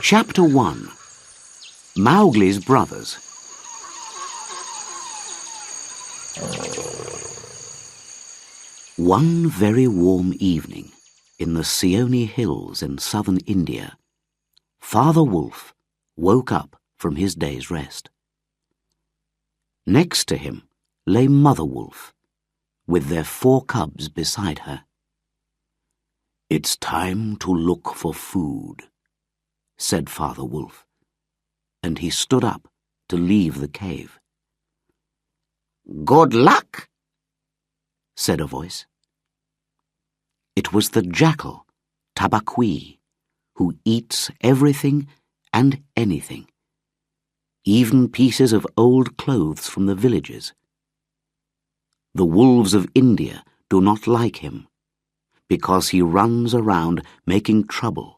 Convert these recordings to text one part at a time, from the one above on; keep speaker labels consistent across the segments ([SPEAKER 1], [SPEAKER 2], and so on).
[SPEAKER 1] Chapter 1. Mowgli's Brothers. One very warm evening in the Seoni Hills in southern India, Father Wolf woke up from his day's rest. Next to him lay Mother Wolf, with their 4 cubs beside her. "It's time to look for food," said Father Wolf, and he stood up to leave the cave.
[SPEAKER 2] "Good luck,"
[SPEAKER 1] said a voice. It was the jackal, Tabaqui, who eats everything and anything, even pieces of old clothes from the villages. The wolves of India do not like him, because he runs around making trouble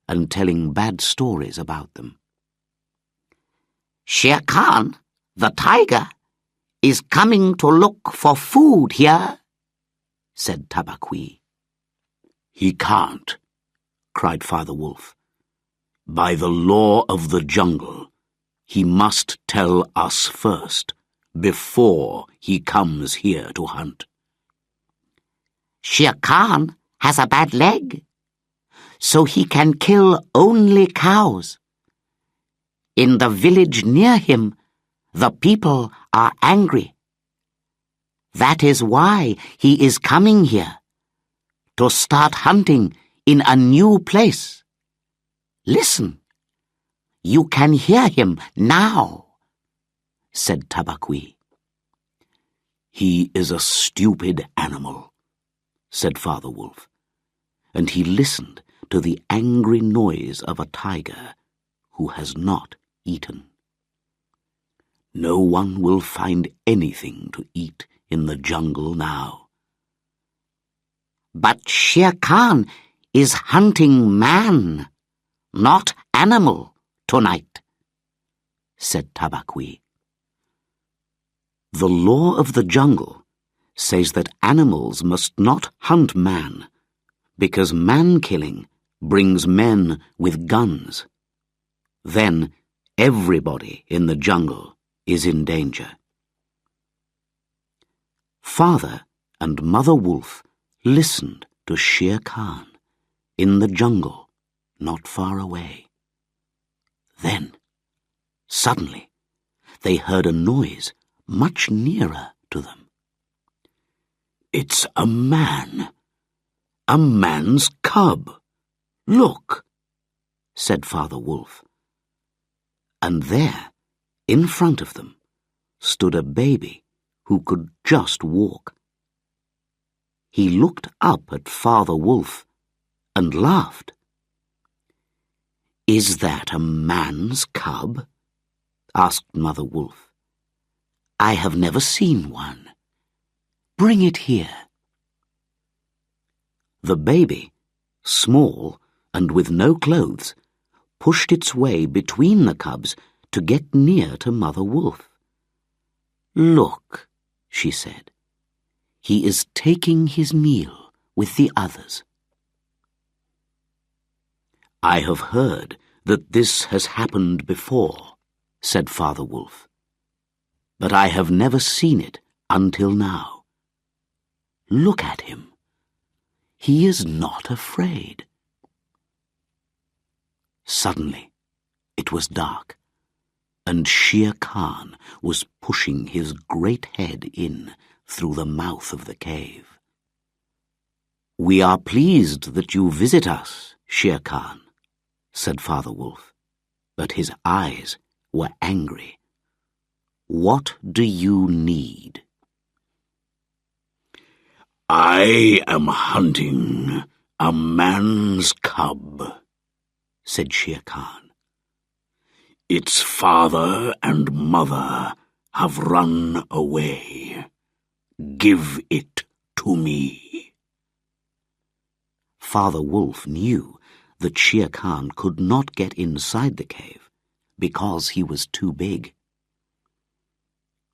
[SPEAKER 1] and telling bad stories about them.
[SPEAKER 2] "Shere Khan, the tiger, is coming to look for food here," said Tabaqui.
[SPEAKER 1] "He can't," cried Father Wolf. "By the law of the jungle, he must tell us first, before he comes here to hunt."
[SPEAKER 2] "Shere Khan has a bad leg, so he can kill only cows. In the village near him, the people are angry. That is why he is coming here, to start hunting in a new place. Listen, you can hear him now," said Tabaqui.
[SPEAKER 1] "He is a stupid animal," said Father Wolf, and he listened to the angry noise of a tiger who has not eaten. "No one will find anything to eat in the jungle now."
[SPEAKER 2] "But Shere Khan is hunting man, not animal, tonight," said Tabaqui.
[SPEAKER 1] "The law of the jungle says that animals must not hunt man, because man-killing brings men with guns. Then everybody in the jungle is in danger." Father and Mother Wolf listened to Shere Khan in the jungle not far away. Then, suddenly, they heard a noise much nearer to them. "It's a man, a man's cub. Look," said Father Wolf. And there, in front of them, stood a baby who could just walk. He looked up at Father Wolf and laughed. "Is that a man's cub?" asked Mother Wolf. "I have never seen one. Bring it here." The baby, small and with no clothes, pushed its way between the cubs to get near to Mother Wolf. "Look," she said, "he is taking his meal with the others." "I have heard that this has happened before," said Father Wolf, "but I have never seen it until now. Look at him. He is not afraid." Suddenly, it was dark, and Shere Khan was pushing his great head in through the mouth of the cave. "We are pleased that you visit us, Shere Khan," said Father Wolf, but his eyes were angry. "What do you need?" "I am hunting a man's cub," said Shere Khan. "Its father and mother have run away. Give it to me." Father Wolf knew that Shere Khan could not get inside the cave because he was too big.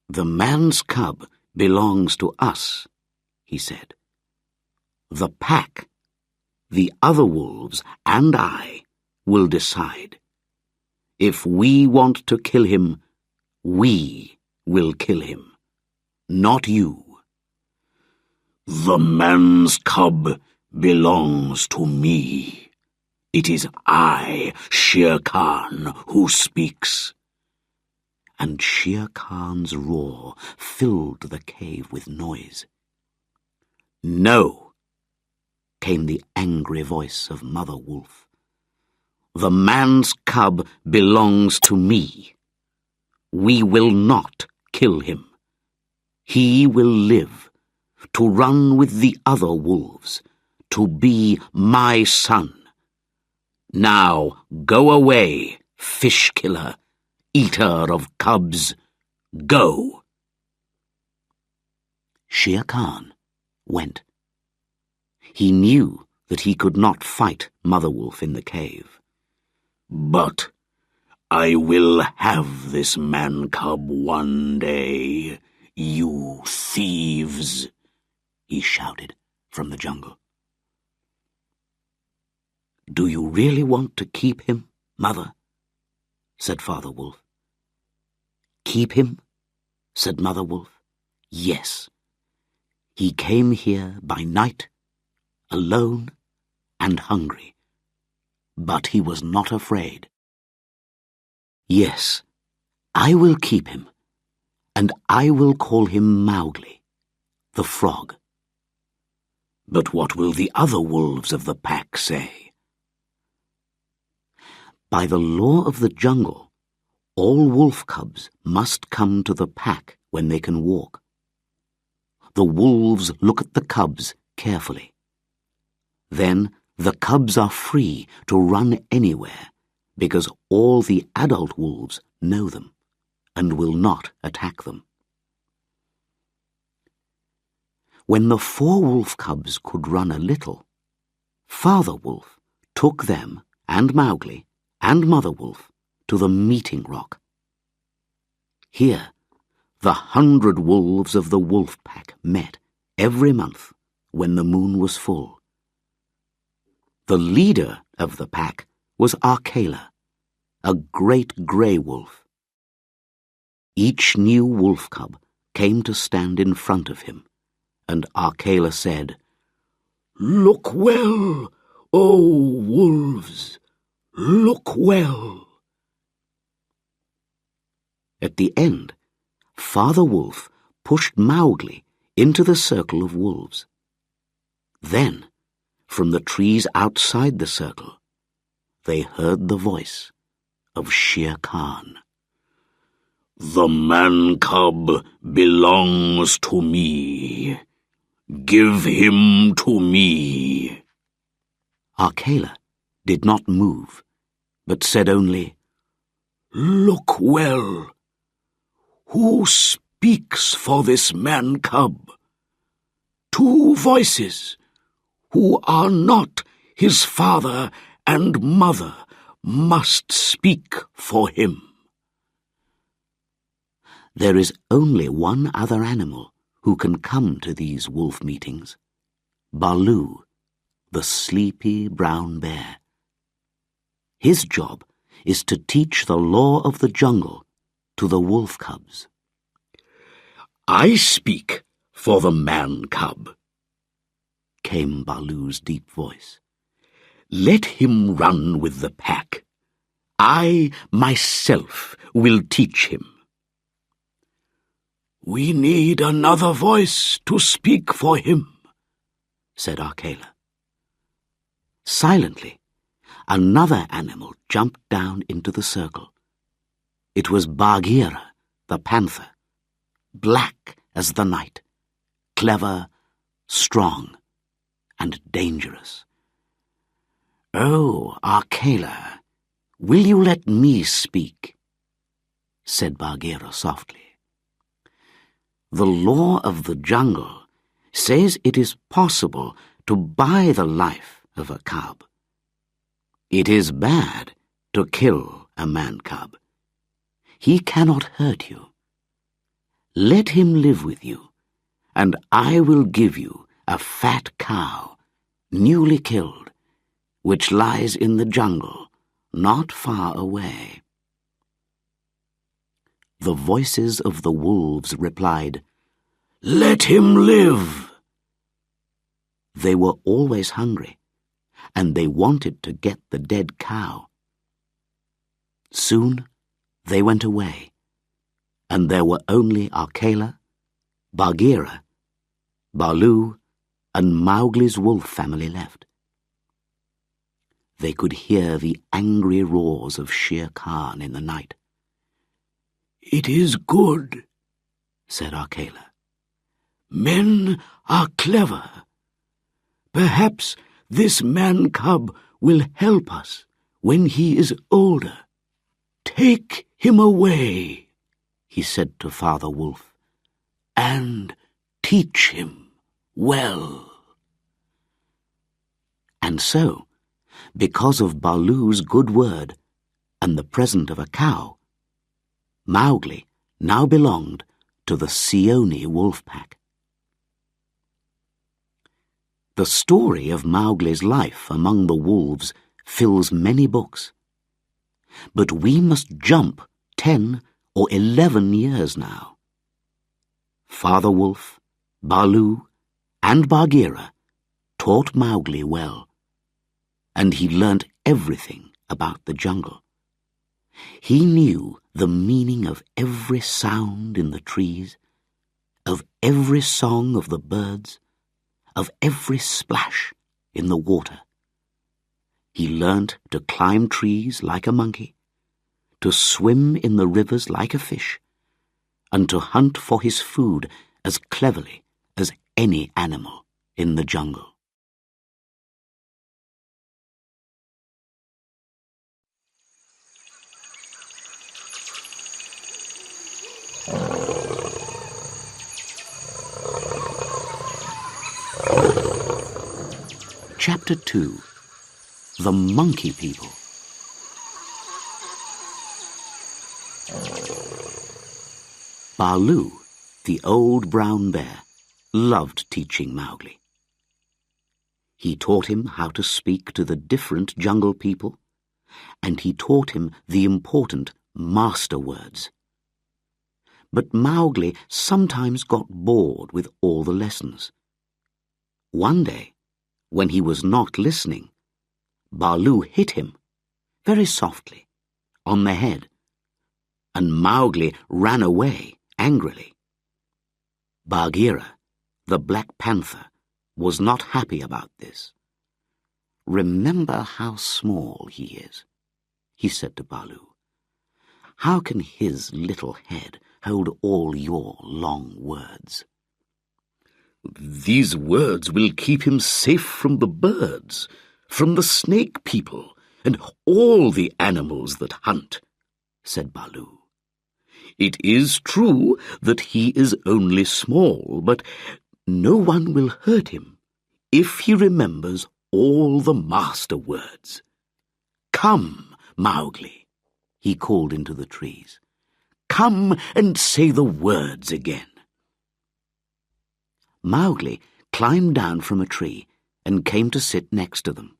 [SPEAKER 1] "The man's cub belongs to us," he said. "The pack, the other wolves and I, will decide If we want to kill him, we will kill him, not you. The man's cub belongs to me. It is I, Shere Khan, who speaks. And Shere Khan's roar filled the cave with noise. No, came the angry voice of Mother Wolf. The man's cub belongs to me. We will not kill him. He will live, to run with the other wolves, to be my son. Now go away, fish killer, eater of cubs, go. Shere Khan went. He knew that he could not fight Mother Wolf in the cave. But I will have this man-cub one day, you thieves, he shouted from the jungle. Do you really want to keep him, Mother? Said Father Wolf. Keep him? Said Mother Wolf. Yes. He came here by night, alone and hungry, but he was not afraid. Yes, I will keep him, and I will call him Mowgli, the frog. But what will the other wolves of the pack say? By the law of the jungle, all wolf cubs must come to the pack when they can walk. The wolves look at the cubs carefully. Then the cubs are free to run anywhere because all the adult wolves know them and will not attack them. When the 4 wolf cubs could run a little, Father Wolf took them and Mowgli and Mother Wolf to the meeting rock. Here, the 100 wolves of the wolf pack met every month when the moon was full. The leader of the pack was Arkela, a great grey wolf. Each new wolf cub came to stand in front of him, and Arkela said, "Look well, O wolves, look well." At the end, Father Wolf pushed Mowgli into the circle of wolves. Then, from the trees outside the circle, they heard the voice of Shere Khan. "The man-cub belongs to me. Give him to me." Arkela did not move, but said only, "Look well. Who speaks for this man-cub? 2 voices, who are not his father and mother, must speak for him." There is only one other animal who can come to these wolf meetings, Baloo, the sleepy brown bear. His job is to teach the law of the jungle to the wolf cubs. "I speak for the man-cub," came Baloo's deep voice. "Let him run with the pack. I myself will teach him." "We need another voice to speak for him," said Arkela. Silently, another animal jumped down into the circle. It was Bagheera, the panther, black as the night, clever, strong, and dangerous. "Oh, Arkela, will you let me speak?" said Bagheera softly. "The law of the jungle says it is possible to buy the life of a cub. It is bad to kill a man-cub. He cannot hurt you. Let him live with you, and I will give you a fat cow, newly killed, which lies in the jungle, not far away." the voices of the wolves replied, "Let him live!" They were always hungry, and they wanted to get the dead cow. Soon they went away, and there were only Arkela, Bagheera, Baloo, and Mowgli's wolf family left. They could hear the angry roars of Shere Khan in the night. "It is good," said Arkela. "Men are clever. Perhaps this man-cub will help us when he is older. Take him away," he said to Father Wolf, "and teach him well." And so, because of Baloo's good word and the present of a cow, Mowgli now belonged to the Seoni wolf pack. The story of Mowgli's life among the wolves fills many books, but we must jump 10 or 11 years now. Father Wolf, Baloo, and Bagheera taught Mowgli well, and he learnt everything about the jungle. He knew the meaning of every sound in the trees, of every song of the birds, of every splash in the water. He learnt to climb trees like a monkey, to swim in the rivers like a fish, and to hunt for his food as cleverly as any animal in the jungle. Chapter 2. The Monkey People. Baloo, the old brown bear, loved teaching Mowgli. He taught him how to speak to the different jungle people, and he taught him the important master words. But Mowgli sometimes got bored with all the lessons. One day, when he was not listening, Baloo hit him, very softly, on the head, and Mowgli ran away angrily. Bagheera, the Black Panther, was not happy about this. "Remember how small he is," he said to Baloo. "How can his little head hold all your long words?" "These words will keep him safe from the birds, from the snake people, and all the animals that hunt," said Baloo. "It is true that he is only small, but no one will hurt him if he remembers all the master words. Come, Mowgli," he called into the trees. "Come and say the words again." Mowgli climbed down from a tree and came to sit next to them.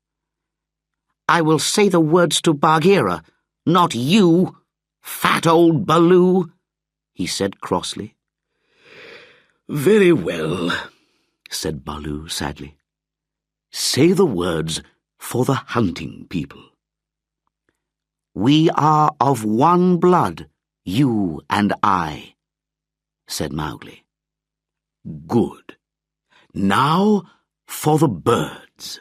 [SPEAKER 1] "I will say the words to Bagheera, not you, fat old Baloo," he said crossly. "Very well," said Baloo sadly. "Say the words for the hunting people." "We are of one blood, you and I," said Mowgli. "Good. Now for the birds."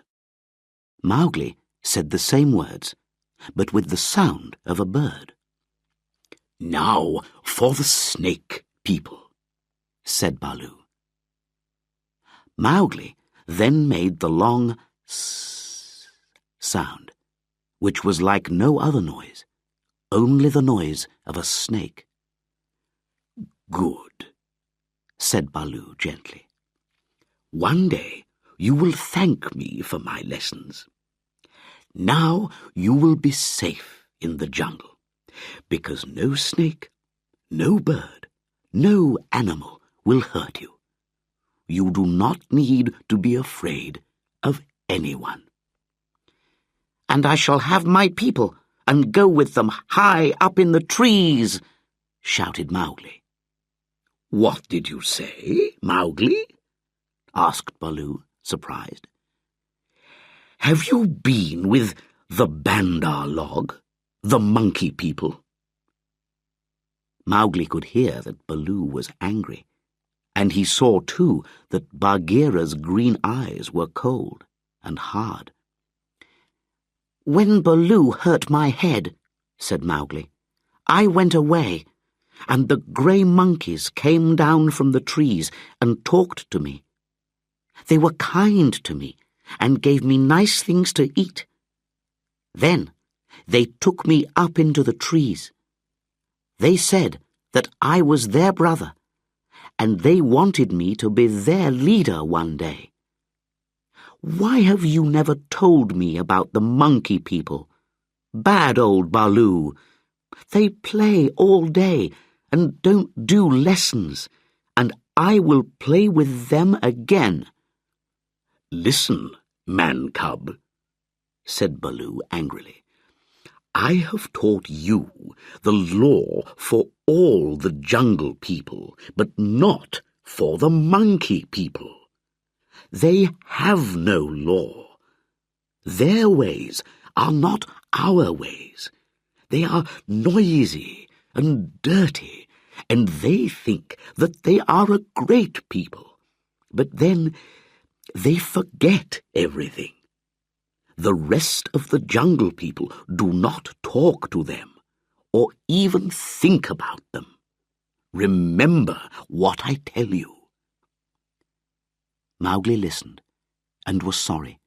[SPEAKER 1] Mowgli said the same words, but with the sound of a bird. "Now for the snake people," said Baloo. Mowgli then made the long s sound, which was like no other noise, only the noise of a snake. "Good," said Baloo gently. "One day you will thank me for my lessons. Now you will be safe in the jungle, because no snake, no bird, no animal will hurt you. You do not need to be afraid of anyone." "And I shall have my people and go with them high up in the trees," shouted Mowgli. "What did you say, Mowgli?" asked Baloo, surprised. "Have you been with the Bandar log, the monkey people?" Mowgli could hear that Baloo was angry, and he saw too that Bagheera's green eyes were cold and hard.
[SPEAKER 2] "When Baloo hurt my head," said Mowgli, "I went away, and the grey monkeys came down from the trees and talked to me. They were kind to me and gave me nice things to eat. Then they took me up into the trees. They said that I was their brother, and they wanted me to be their leader one day. Why have you never told me about the monkey people? Bad old Baloo. They play all day and don't do lessons, and I will play with them again."
[SPEAKER 1] "Listen, man-cub," said Baloo angrily. "I have taught you the law for all the jungle people, but not for the monkey people. They have no law. Their ways are not our ways. They are noisy and dirty, and they think that they are a great people. But then they forget everything. The rest of the jungle people do not talk to them or even think about them. Remember what I tell you."
[SPEAKER 2] Mowgli listened and was sorry.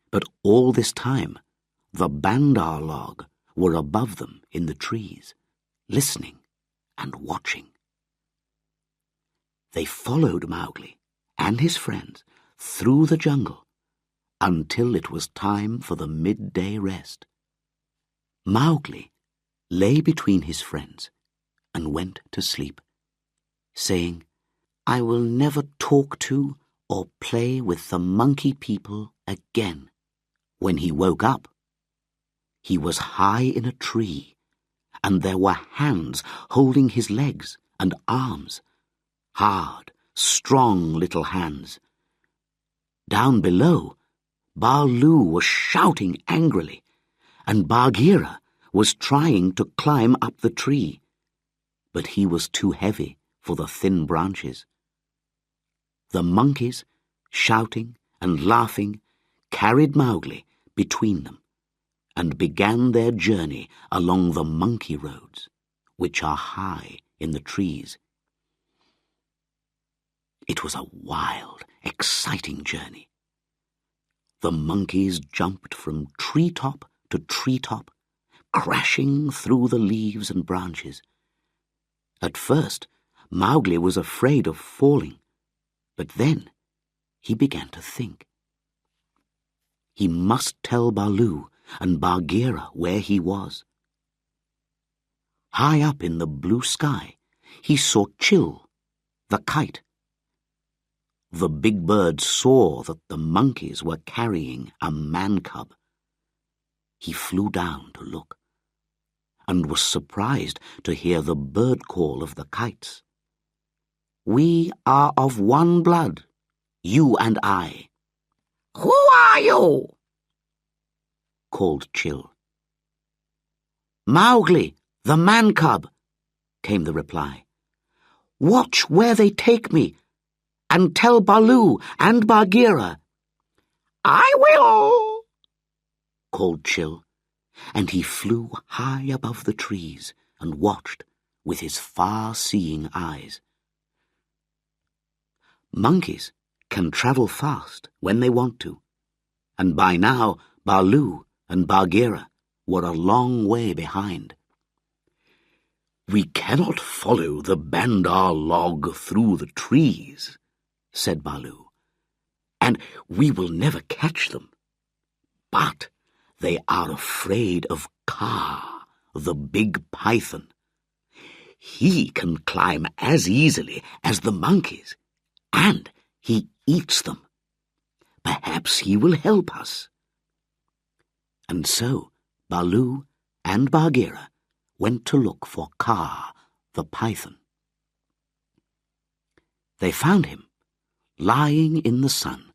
[SPEAKER 2] But all this time the Bandar log were above them in the trees, listening and watching. They followed Mowgli and his friends through the jungle until it was time for the midday rest. Mowgli lay between his friends and went to sleep, saying, "I will never talk to or play with the monkey people again." When he woke up, he was high in a tree, and there were hands holding his legs and arms, hard, strong little hands. Down below, Baloo was shouting angrily, and Bagheera was trying to climb up the tree, but he was too heavy for the thin branches. The monkeys, shouting and laughing, carried Mowgli between them and began their journey along the monkey roads, which are high in the trees. It was a wild, exciting journey. The monkeys jumped from treetop to treetop, crashing through the leaves and branches. At first, Mowgli was afraid of falling, but then he began to think. He must tell Baloo and Bagheera where he was. High up in the blue sky, he saw Chil, the kite. The big bird saw that the monkeys were carrying a man-cub. He flew down to look, and was surprised to hear the bird call of the kites. "We are of one blood, you and I."
[SPEAKER 3] "Who are you?"
[SPEAKER 2] called Chil. "Mowgli, the man-cub," came the reply. "Watch where they take me, and tell Baloo and Bagheera."
[SPEAKER 3] "I will,"
[SPEAKER 2] called Chil, and he flew high above the trees and watched with his far-seeing eyes. Monkeys can travel fast when they want to, and by now Baloo and Bagheera were a long way behind.
[SPEAKER 1] "We cannot follow the Bandar log through the trees," said Baloo, "and we will never catch them. But they are afraid of Kaa, the big python. He can climb as easily as the monkeys, and he eats them. Perhaps he will help us." And so Baloo and Bagheera went to look for Kaa, the python. They found him, lying in the sun,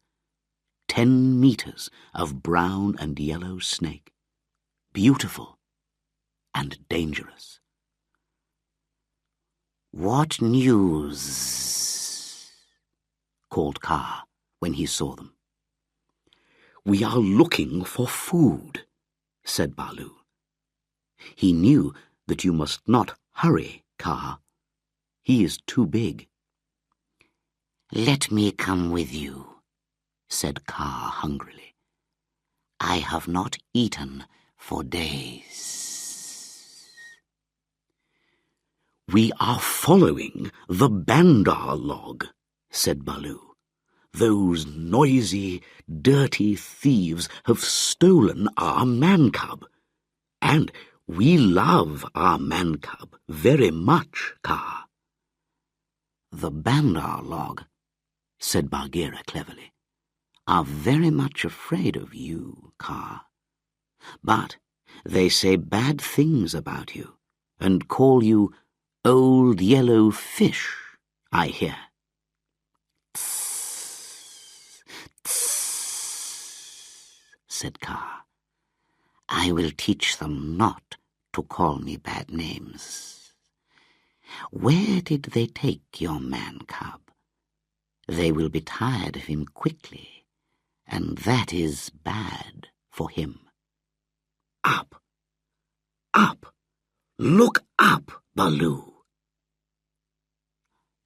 [SPEAKER 1] 10 meters of brown and yellow snake, beautiful and dangerous.
[SPEAKER 2] "What news?"
[SPEAKER 1] called Kaa when he saw them. "We are looking for food," said Baloo. He knew that you must not hurry, Kaa. He is too big.
[SPEAKER 2] "Let me come with you," said Kaa hungrily. "I have not eaten for days."
[SPEAKER 1] "We are following the Bandar log," said Baloo. "Those noisy, dirty thieves have stolen our man-cub. And we love our man-cub very much, Kaa."
[SPEAKER 2] "The Bandar log," said Bagheera cleverly, "are very much afraid of you, Kaa. But they say bad things about you, and call you Old Yellow Fish, I hear." "Tss, tss," said Kaa. "I will teach them not to call me bad names. Where did they take your man-cub? They will be tired of him quickly, and that is bad for him."
[SPEAKER 1] "Up! Up! Look up, Baloo!"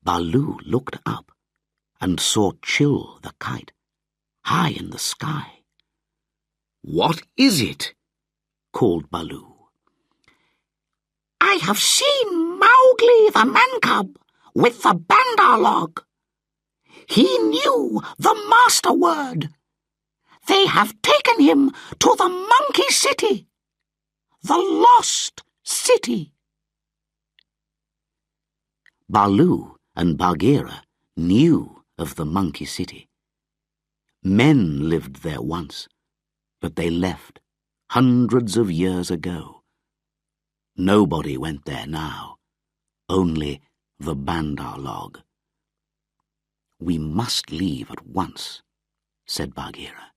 [SPEAKER 1] Baloo looked up and saw Chill the kite, high in the sky. "What is it?" called Baloo.
[SPEAKER 3] I have seen Mowgli the man-cub with the Bandar log. He knew the master word. They have taken him to the Monkey City, the lost city.
[SPEAKER 1] Baloo and Bagheera knew of the Monkey City. Men lived there once, but they left hundreds of years ago. Nobody went there now, only the Bandar log. "We must leave at once," said Bagheera.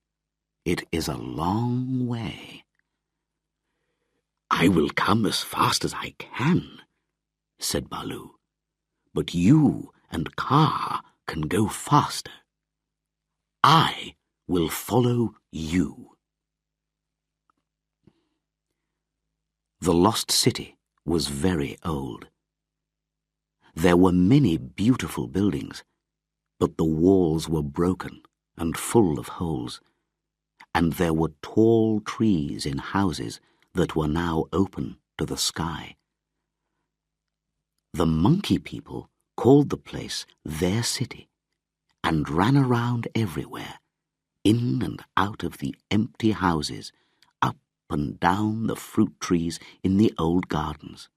[SPEAKER 1] "It is a long way." "I will come as fast as I can," said Baloo. "But you and Kaa can go faster. I will follow you." The lost city was very old. There were many beautiful buildings, but the walls were broken and full of holes, and there were tall trees in houses that were now open to the sky. The monkey people called the place their city and ran around everywhere, in and out of the empty houses, up and down the fruit trees in the old gardens.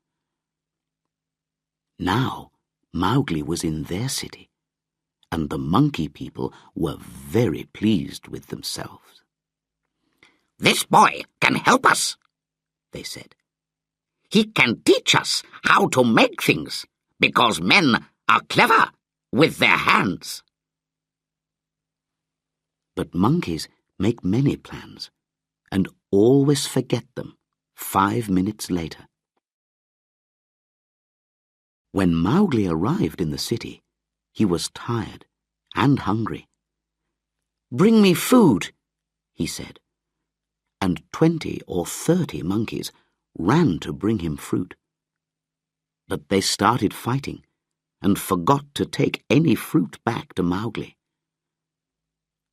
[SPEAKER 1] Now Mowgli was in their city, and the monkey people were very pleased with themselves.
[SPEAKER 3] This boy can help us, they said. He can teach us how to make things, because men are clever with their hands.
[SPEAKER 1] But monkeys make many plans, and always forget them 5 minutes later. When Mowgli arrived in the city, he was tired and hungry. "Bring me food," he said, and 20 or 30 monkeys ran to bring him fruit. But they started fighting and forgot to take any fruit back to Mowgli.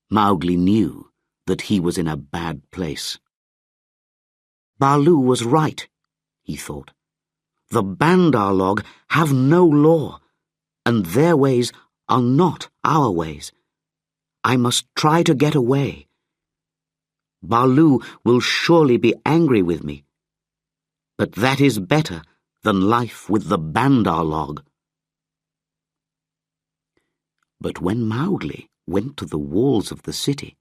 [SPEAKER 1] Mowgli knew that he was in a bad place. Baloo was right, he thought. The Bandar log have no law, and their ways are not our ways. I must try to get away. Baloo will surely be angry with me, but that is better than life with the Bandar log. But when Mowgli went to the walls of the city,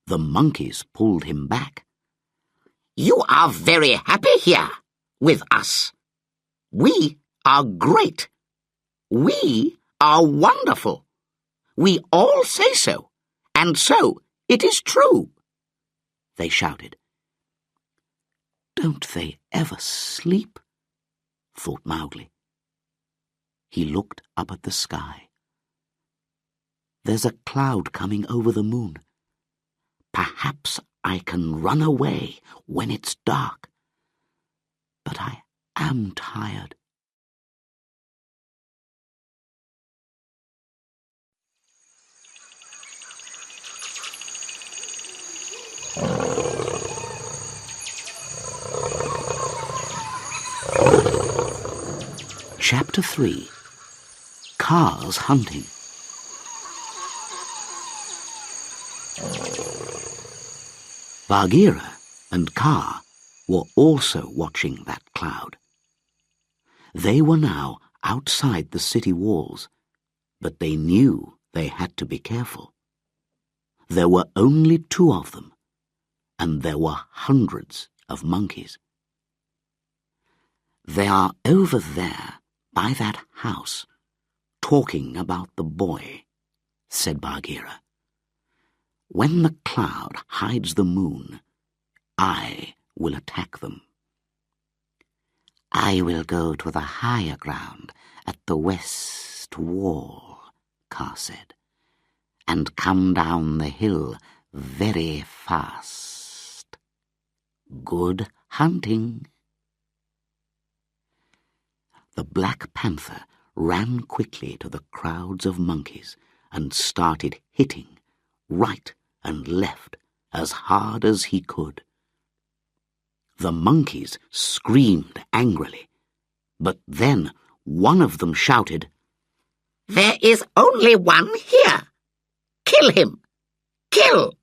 [SPEAKER 1] the monkeys pulled him back.
[SPEAKER 3] You are very happy here, with us. We are great. We are wonderful. We all say so, and so it is true," they shouted.
[SPEAKER 1] "Don't they ever sleep?" thought Mowgli. He looked up at the sky. "There's a cloud coming over the moon. Perhaps I can run away when it's dark. But I am tired." Chapter 3. Kaa's Hunting. Bagheera and Kaa were also watching that cloud. They were now outside the city walls, but they knew they had to be careful. There were only 2 of them, and there were hundreds of monkeys. "They are over there by that house, talking about the boy," said Bagheera. "When the cloud hides the moon, I will attack them." "I will go to the higher ground at the west wall," Kaa said, "and come down the hill very fast. Good hunting." The Black Panther ran quickly to the crowds of monkeys and started hitting right and left as hard as he could. The monkeys screamed angrily, but then one of them shouted,
[SPEAKER 3] "There is only one here. Kill him! Kill!"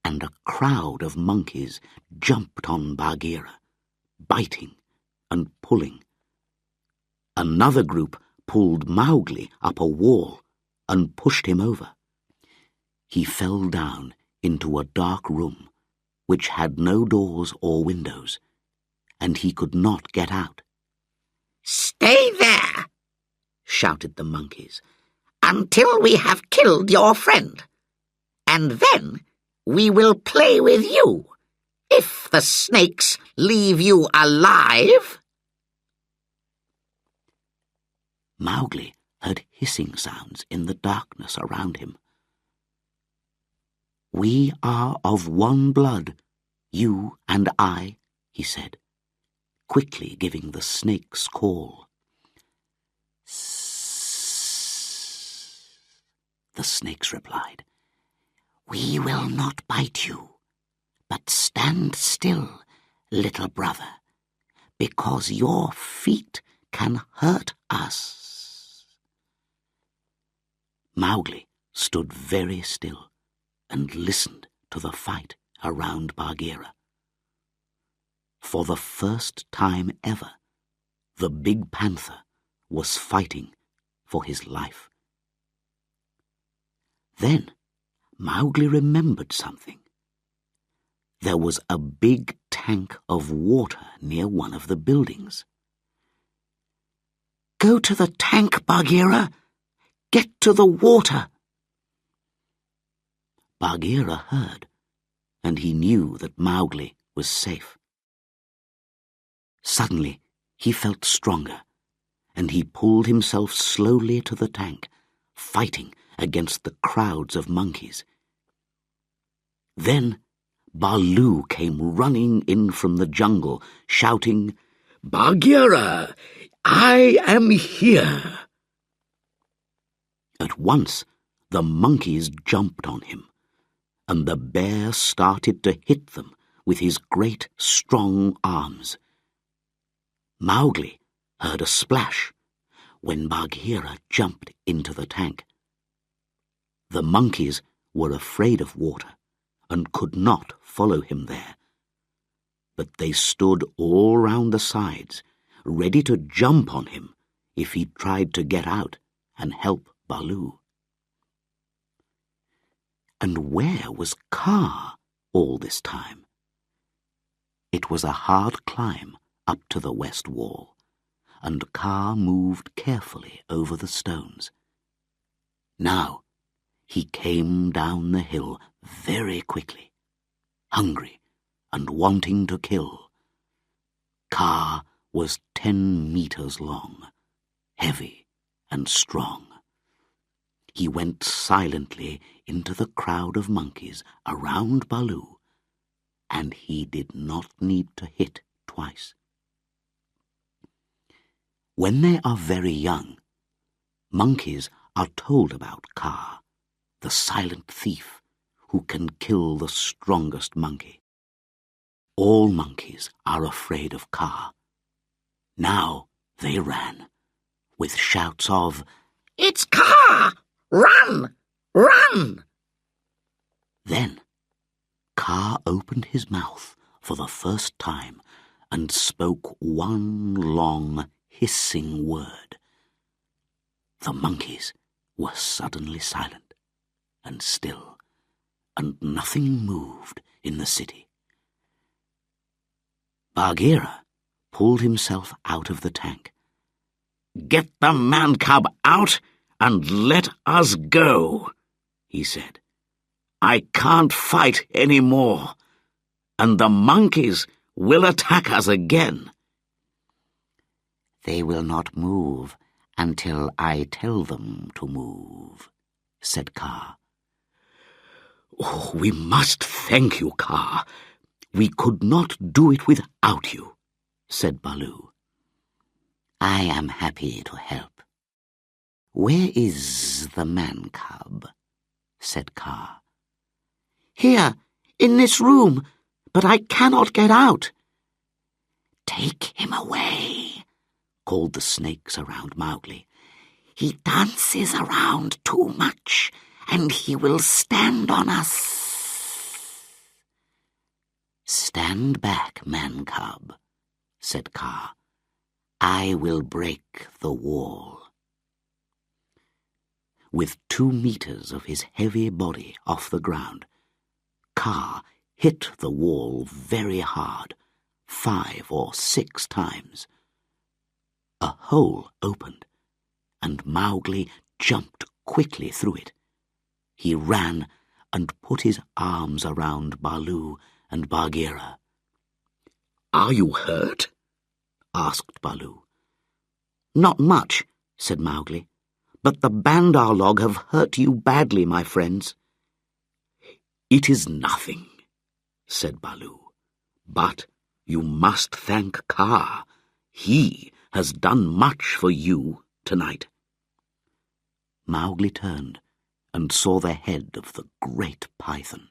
[SPEAKER 1] And a crowd of monkeys jumped on Bagheera, biting and pulling. Another group pulled Mowgli up a wall and pushed him over. He fell down into a dark room which had no doors or windows, and he could not get out.
[SPEAKER 3] "Stay there," shouted the monkeys, "until we have killed your friend, and then we will play with you, if the snakes leave you alive."
[SPEAKER 1] Mowgli heard hissing sounds in the darkness around him. "We are of one blood, you and I," he said, quickly giving the snake's call. "Sssss," the snakes replied. "We will not bite you, but stand still, little brother, because your feet can hurt us." Mowgli stood very still and listened to the fight around Bagheera. For the first time ever, the big panther was fighting for his life. Then Mowgli remembered something. There was a big tank of water near one of the buildings. "Go to the tank, Bagheera! Get to the water!" Bagheera heard, and he knew that Mowgli was safe. Suddenly he felt stronger, and he pulled himself slowly to the tank, fighting against the crowds of monkeys. Then Baloo came running in from the jungle, shouting, "Bagheera, I am here!" At once the monkeys jumped on him, and the bear started to hit them with his great strong arms. Mowgli heard a splash when Bagheera jumped into the tank. The monkeys were afraid of water and could not follow him there, but they stood all round the sides, ready to jump on him if he tried to get out and help Baloo. And where was Kaa all this time? It was a hard climb up to the west wall, and Kaa moved carefully over the stones. Now he came down the hill very quickly, hungry and wanting to kill. Kaa was 10 meters long, heavy and strong. He went silently into the crowd of monkeys around Baloo, and he did not need to hit twice. When they are very young, monkeys are told about Kaa, the silent thief who can kill the strongest monkey. All monkeys are afraid of Kaa. Now they ran, with shouts of,
[SPEAKER 3] "It's Kaa! Run! Run!"
[SPEAKER 1] Then Kaa opened his mouth for the first time and spoke one long, hissing word. The monkeys were suddenly silent and still, and nothing moved in the city. Bagheera pulled himself out of the tank.
[SPEAKER 2] "Get the man-cub out and let us go," he said. "I can't fight any more, and the monkeys will attack us again."
[SPEAKER 1] "They will not move until I tell them to move," said Kaa.
[SPEAKER 2] "Oh, we must thank you, Kaa. We could not do it without you," said Baloo.
[SPEAKER 1] "I am happy to help. Where is the man-cub?" said Kaa.
[SPEAKER 3] "Here, in this room, but I cannot get out."
[SPEAKER 1] "Take him away," called the snakes around Mowgli.
[SPEAKER 3] "He dances around too much, and he will stand on us."
[SPEAKER 1] "Stand back, man-cub," said Kaa. "I will break the wall." With 2 meters of his heavy body off the ground, Kaa hit the wall very hard, 5 or 6 times. A hole opened, and Mowgli jumped quickly through it. He ran and put his arms around Baloo and Bagheera.
[SPEAKER 2] "Are you hurt?" asked Baloo.
[SPEAKER 1] "Not much," said Mowgli, "but the Bandar log have hurt you badly, my friends."
[SPEAKER 2] "It is nothing," said Baloo. "But you must thank Kaa. He has done much for you tonight."
[SPEAKER 1] Mowgli turned and saw the head of the great python.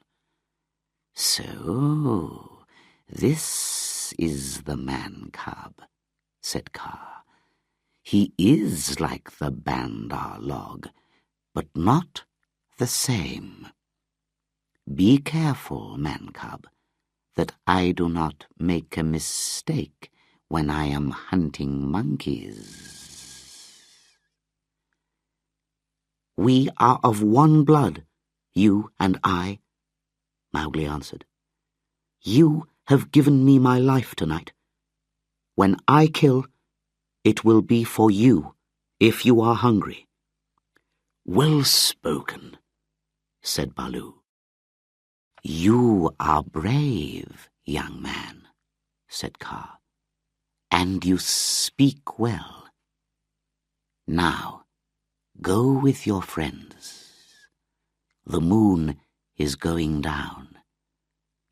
[SPEAKER 1] "So, this is the man-cub," said Kaa. "He is like the Bandar log, but not the same. Be careful, man-cub, that I do not make a mistake when I am hunting monkeys." "We are of one blood, you and I," Mowgli answered. "You have given me my life tonight. When I kill, it will be for you, if you are hungry."
[SPEAKER 2] "Well spoken," said Baloo.
[SPEAKER 1] "You are brave, young man," said Kaa, "and you speak well. Now, go with your friends. The moon is going down.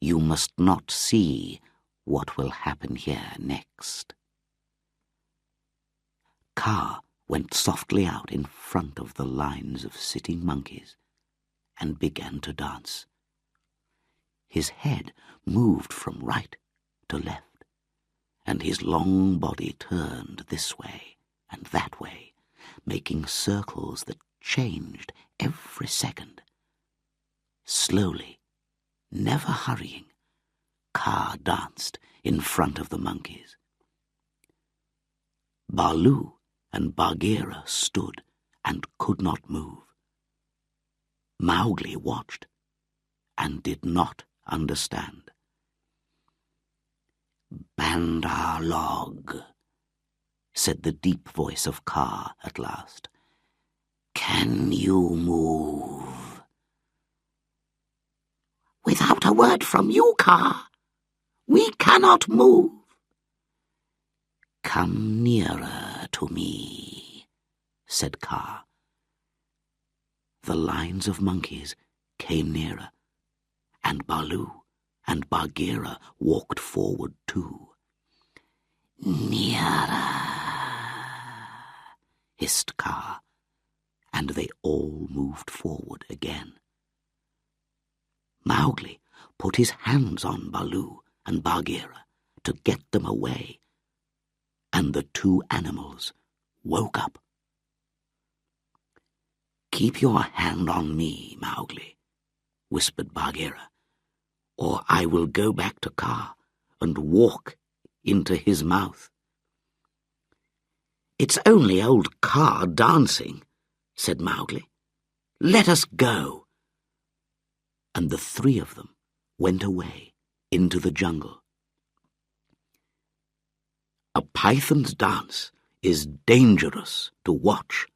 [SPEAKER 1] You must not see what will happen here next." Kaa went softly out in front of the lines of sitting monkeys and began to dance. His head moved from right to left, and his long body turned this way and that way, making circles that changed every second. Slowly, never hurrying, Kaa danced in front of the monkeys. Baloo and Bagheera stood and could not move. Mowgli watched and did not understand. "Bandar log," said the deep voice of Kaa at last. "Can you move?"
[SPEAKER 3] "Without a word from you, Kaa, we cannot move."
[SPEAKER 1] "Come nearer to me," said Kaa. The lines of monkeys came nearer, and Baloo and Bagheera walked forward too. "Nearer," hissed Kaa, and they all moved forward again. Mowgli put his hands on Baloo and Bagheera to get them away, and the two animals woke up. "Keep your hand on me, Mowgli," whispered Bagheera, "or I will go back to Kaa and walk into his mouth." "It's only old Kaa dancing," said Mowgli. "Let us go." And the three of them went away into the jungle. "A python's dance is dangerous to watch,"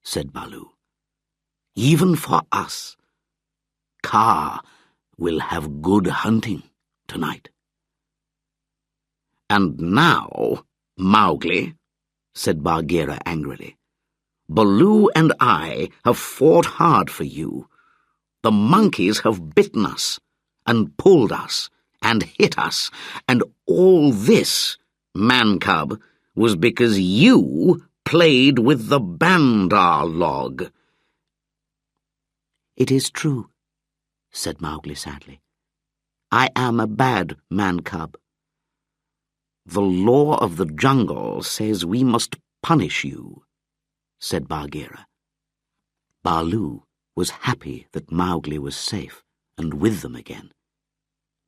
[SPEAKER 1] said Baloo. "Even for us. Kaa will have good hunting tonight." "And now, Mowgli," said Bagheera angrily, "Baloo and I have fought hard for you. The monkeys have bitten us, and pulled us, and hit us, and all this, man-cub, was because you played with the Bandar log." "It is true," said Mowgli sadly. "I am a bad man-cub." "The law of the jungle says we must punish you," said Bagheera. Baloo was happy that Mowgli was safe and with them again,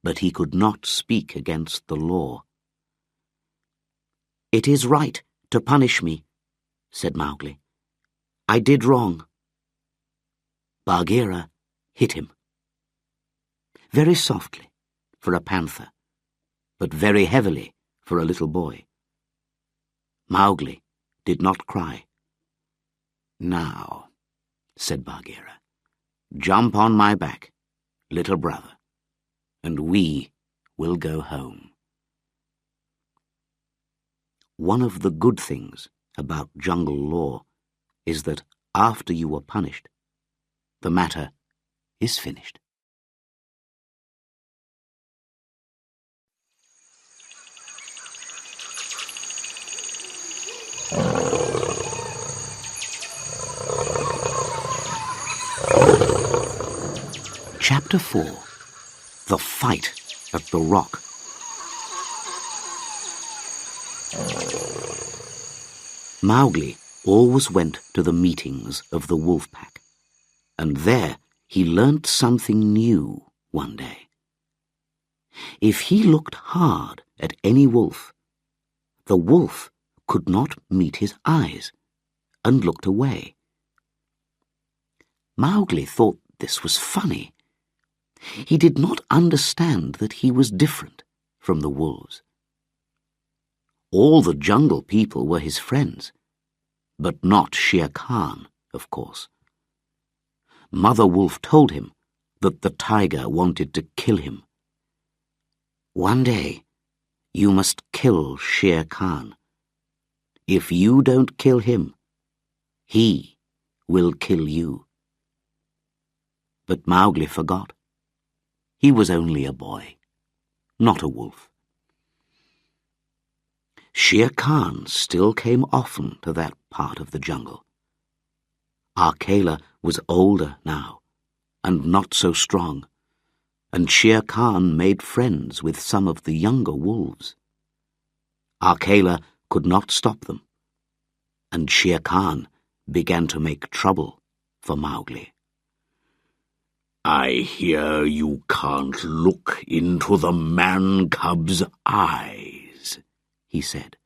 [SPEAKER 1] but he could not speak against the law. "It is right to punish me," said Mowgli. "I did wrong." Bagheera hit him. Very softly for a panther, but very heavily for a little boy. Mowgli did not cry. "Now," said Bagheera, "jump on my back, little brother, and we will go home." One of the good things about jungle law is that after you are punished, the matter is finished. Chapter 4. The Fight at the Rock. Mowgli always went to the meetings of the wolf pack, and there he learnt something new one day. If he looked hard at any wolf, the wolf could not meet his eyes and looked away. Mowgli thought this was funny. He did not understand that he was different from the wolves. All the jungle people were his friends, but not Shere Khan, of course. Mother Wolf told him that the tiger wanted to kill him. "One day, you must kill Shere Khan. If you don't kill him, he will kill you." But Mowgli forgot. He was only a boy, not a wolf. Shere Khan still came often to that part of the jungle. Akela was older now, and not so strong, and Shere Khan made friends with some of the younger wolves. Akela could not stop them, and Shere Khan began to make trouble for Mowgli. "I hear you can't look into the man-cub's eyes," he said,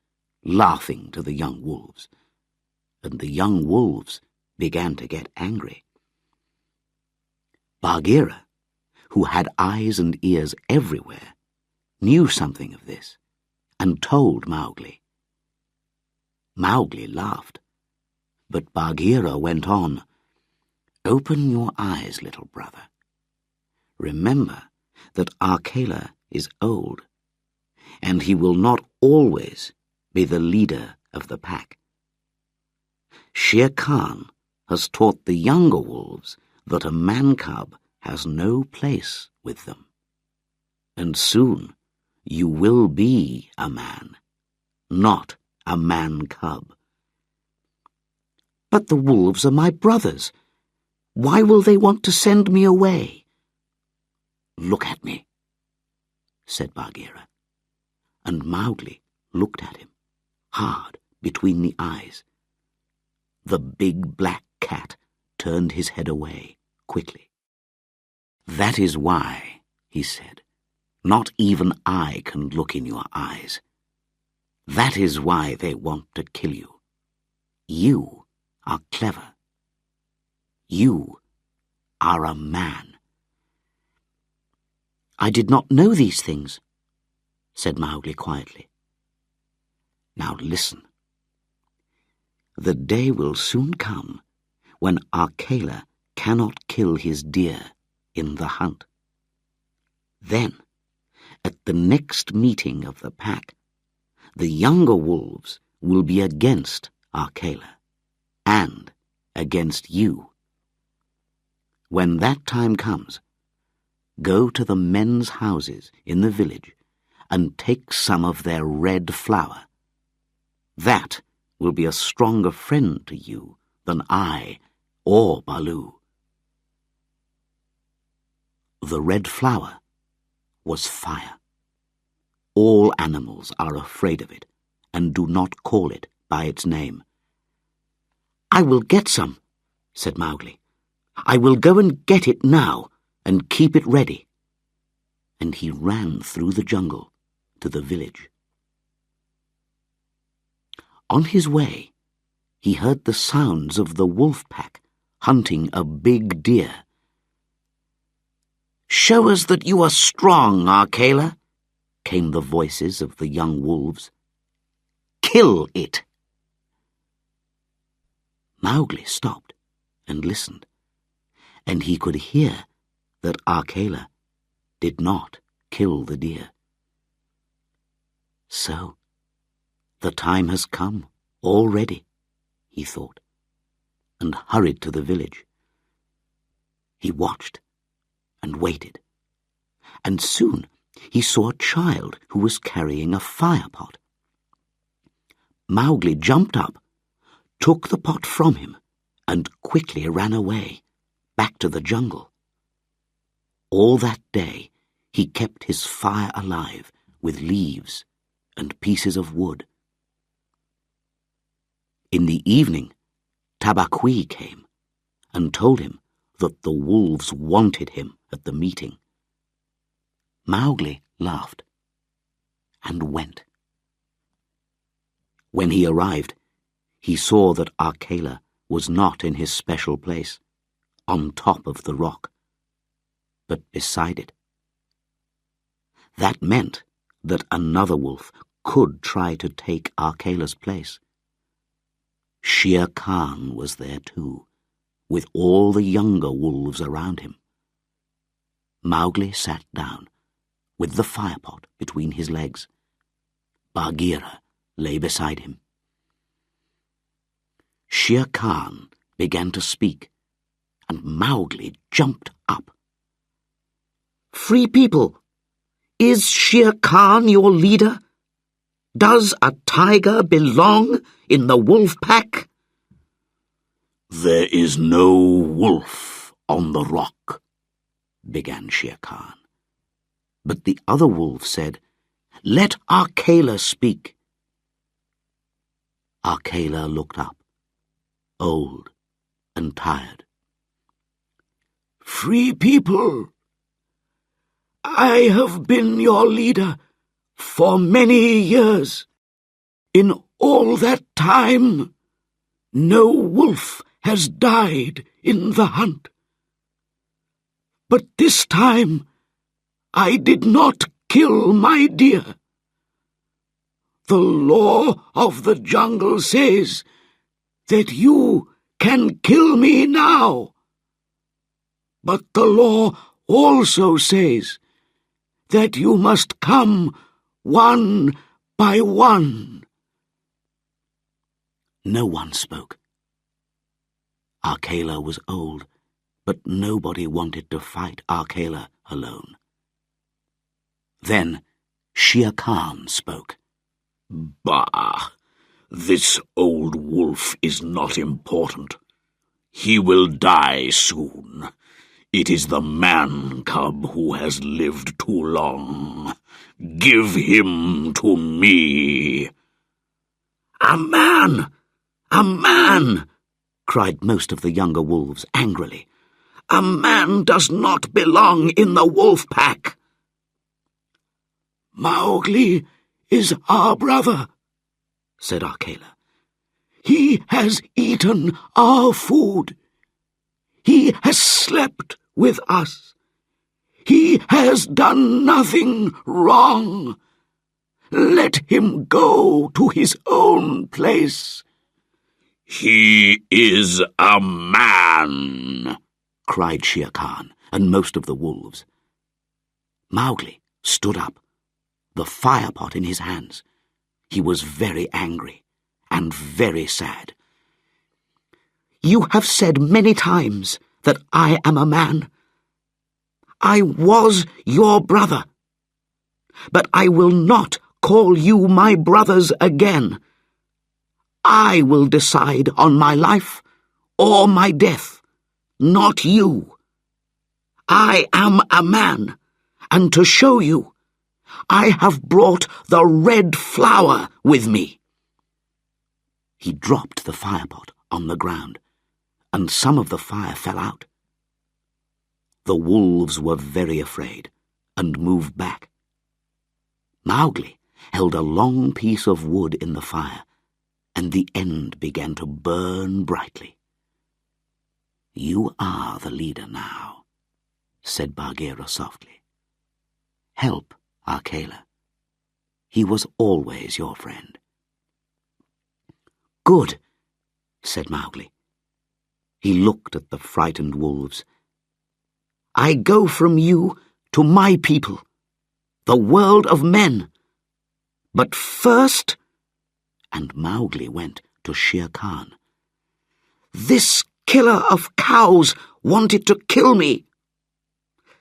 [SPEAKER 1] laughing to the young wolves, and the young wolves began to get angry. Bagheera, who had eyes and ears everywhere, knew something of this, and told Mowgli. Mowgli laughed, but Bagheera went on. Open your eyes, little brother. Remember that Akela is old, and he will not always be the leader of the pack. Shere Khan has taught the younger wolves that a man-cub has no place with them. And soon you will be a man, not a man-cub. But the wolves are my brothers. Why will they want to send me away? Look at me, said Bagheera, and Mowgli looked at him, hard between the eyes. The big black cat turned his head away quickly. That is why, he said, not even I can look in your eyes. That is why they want to kill you. You are clever. You are a man. I did not know these things, said Mowgli quietly. Now listen. The day will soon come when Akela cannot kill his deer in the hunt. Then, at the next meeting of the pack, the younger wolves will be against Akela and against you. When that time comes, go to the men's houses in the village and take some of their red flour. That will be a stronger friend to you than I or Baloo. The red flour was fire. All animals are afraid of it and do not call it by its name. I will get some, said Mowgli. I will go and get it now and keep it ready. And he ran through the jungle to the village. On his way, he heard the sounds of the wolf pack hunting a big deer. Show us that you are strong, Akela, came the voices of the young wolves. Kill it! Mowgli stopped and listened, and he could hear that Akela did not kill the deer. So, the time has come already, he thought, and hurried to the village. He watched and waited, and soon he saw a child who was carrying a fire pot. Mowgli jumped up, took the pot from him, and quickly ran away, back to the jungle. All that day he kept his fire alive with leaves and pieces of wood. In the evening, Tabaqui came and told him that the wolves wanted him at the meeting. Mowgli laughed and went. When he arrived, he saw that Akela was not in his special place, on top of the rock, but beside it. That meant that another wolf could try to take Akela's place. Shere Khan was there too, with all the younger wolves around him. Mowgli sat down, with the firepot between his legs. Bagheera lay beside him. Shere Khan began to speak, and Mowgli jumped up. Free people, is Shere Khan your leader? Does a tiger belong in the wolf pack? There is no wolf on the rock, began Shere Khan. But the other wolves said, Let Akela speak. Akela looked up, old and tired. Free people, I have been your leader for many years. In all that time, no wolf has died in the hunt. But this time, I did not kill my deer. The law of the jungle says that you can kill me now. But the law also says that you must come one by one." No one spoke. Arkela was old, but nobody wanted to fight Arkela alone. Then Shere Khan spoke. "Bah! This old wolf is not important. He will die soon. It is the man-cub who has lived too long. Give him to me." "A man! A man!" cried most of the younger wolves angrily. "A man does not belong in the wolf pack." "Mowgli is our brother," said Arkela. "He has eaten our food. He has slept with us. He has done nothing wrong. Let him go to his own place." "He is a man," cried Shere Khan and most of the wolves. Mowgli stood up, the fire pot in his hands. He was very angry and very sad. "You have said many times that I am a man. I was your brother, but I will not call you my brothers again. I will decide on my life or my death, not you. I am a man, and to show you, I have brought the red flower with me." He dropped the firepot on the ground, and some of the fire fell out. The wolves were very afraid and moved back. Mowgli held a long piece of wood in the fire, and the end began to burn brightly. "You are the leader now," said Bagheera softly. "Help Arkela. He was always your friend." "Good," said Mowgli. He looked at the frightened wolves. "I go from you to my people, the world of men. But first—" and Mowgli went to Shere Khan. "This killer of cows wanted to kill me.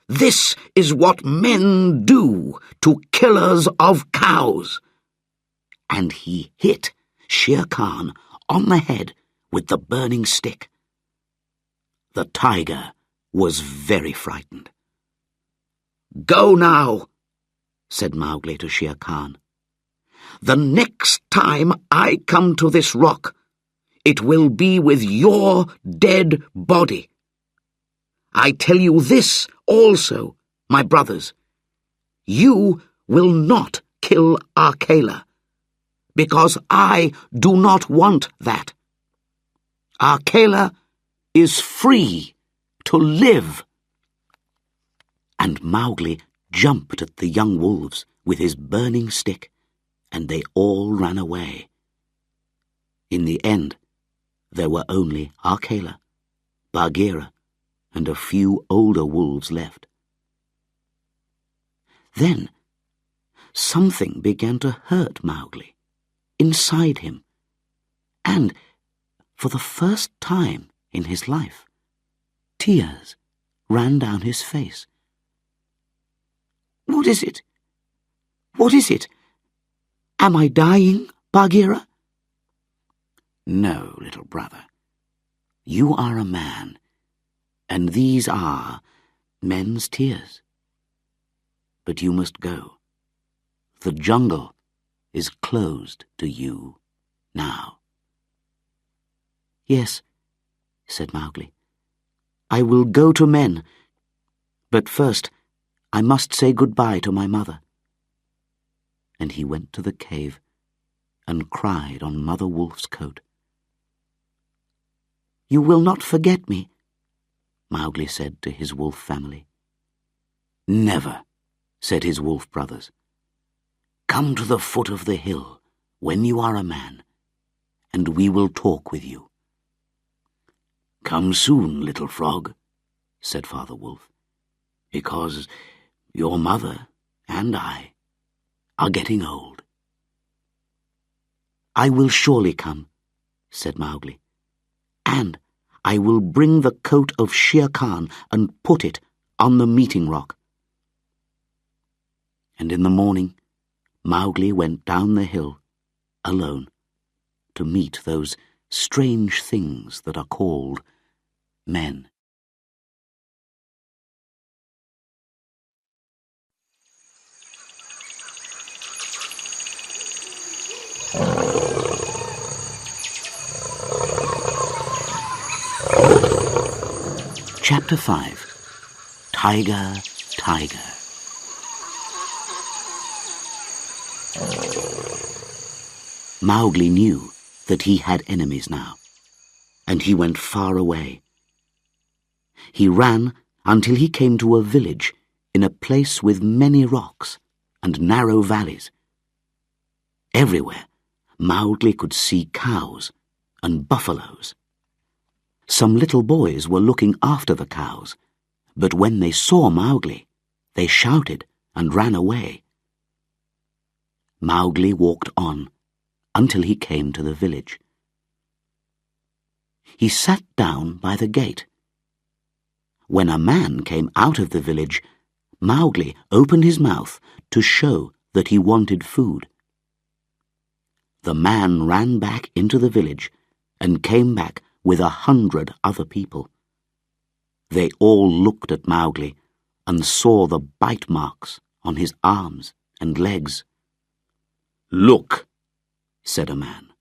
[SPEAKER 1] This is what men do to killers of cows." And he hit Shere Khan on the head with the burning stick. The tiger was very frightened. "Go now," said Mowgli to Shere Khan. "The next time I come to this rock, it will be with your dead body. I tell you this also, my brothers. You will not kill Arkela, because I do not want that. Arkela is free to live." And Mowgli jumped at the young wolves with his burning stick, and they all ran away. In the end, there were only Arkela, Bagheera, and a few older wolves left. Then something began to hurt Mowgli, inside him, and, for the first time in his life, tears ran down his face. "What is it? What is it? Am I dying, Bagheera?" "No, little brother. You are a man, and these are men's tears. But you must go. The jungle is closed to you now." "Yes," said Mowgli. "I will go to men, but first I must say goodbye to my mother." And he went to the cave and cried on Mother Wolf's coat. "You will not forget me," Mowgli said to his wolf family. "Never," said his wolf brothers. "Come to the foot of the hill when you are a man, and we will talk with you." "Come soon, little frog," said Father Wolf, "because your mother and I are getting old." "I will surely come," said Mowgli, "and I will bring the coat of Shere Khan and put it on the meeting rock." And in the morning, Mowgli went down the hill, alone, to meet those strange things that are called men. Chapter 5. Tiger, Tiger. Mowgli knew that he had enemies now, and he went far away. He ran until he came to a village in a place with many rocks and narrow valleys. Everywhere, Mowgli could see cows and buffaloes. Some little boys were looking after the cows, but when they saw Mowgli, they shouted and ran away. Mowgli walked on until he came to the village. He sat down by the gate. When a man came out of the village, Mowgli opened his mouth to show that he wanted food. The man ran back into the village and came back with 100 other people. They all looked at Mowgli and saw the bite marks on his arms and legs. "Look," said a man.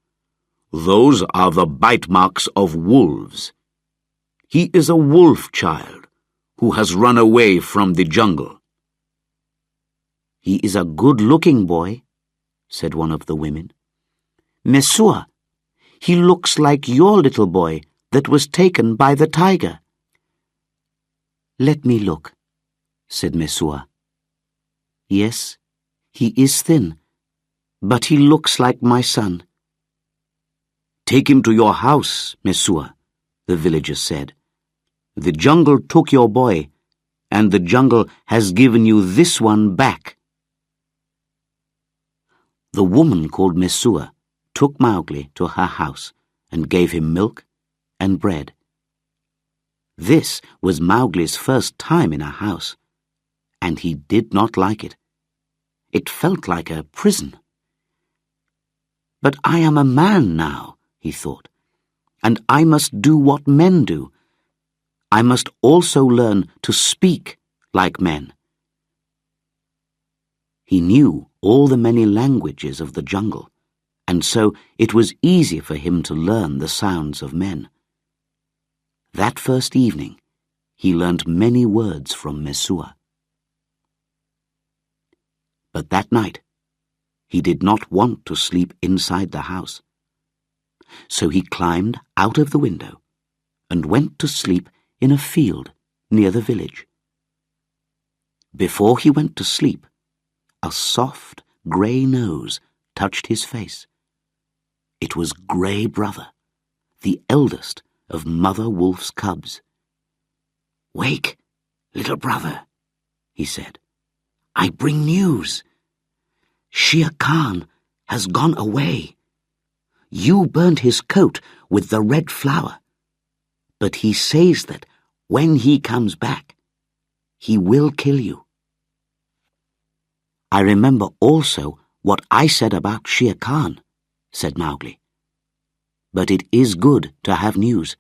[SPEAKER 1] "Those are the bite marks of wolves. He is a wolf child who has run away from the jungle." "He is a good-looking boy," said one of the women. "Messua, he looks like your little boy that was taken by the tiger." "Let me look," said Messua. "Yes, he is thin, but he looks like my son." "Take him to your house, Messua," the villagers said. "The jungle took your boy, and the jungle has given you this one back." The woman called Messua took Mowgli to her house and gave him milk and bread. This was Mowgli's first time in a house, and he did not like it. It felt like a prison. "But I am a man now," he thought, "and I must do what men do. I must also learn to speak like men." He knew all the many languages of the jungle, and so it was easy for him to learn the sounds of men. That first evening, he learnt many words from Messua. But that night, he did not want to sleep inside the house. So he climbed out of the window and went to sleep in a field near the village. Before he went to sleep, a soft, grey nose touched his face. It was Grey Brother, the eldest of Mother Wolf's cubs. "Wake, little brother," he said. "I bring news. Shere Khan has gone away. You burned his coat with the red flower, but he says that when he comes back, he will kill you." "I remember also what I said about Shere Khan," said Mowgli. "But it is good to have news.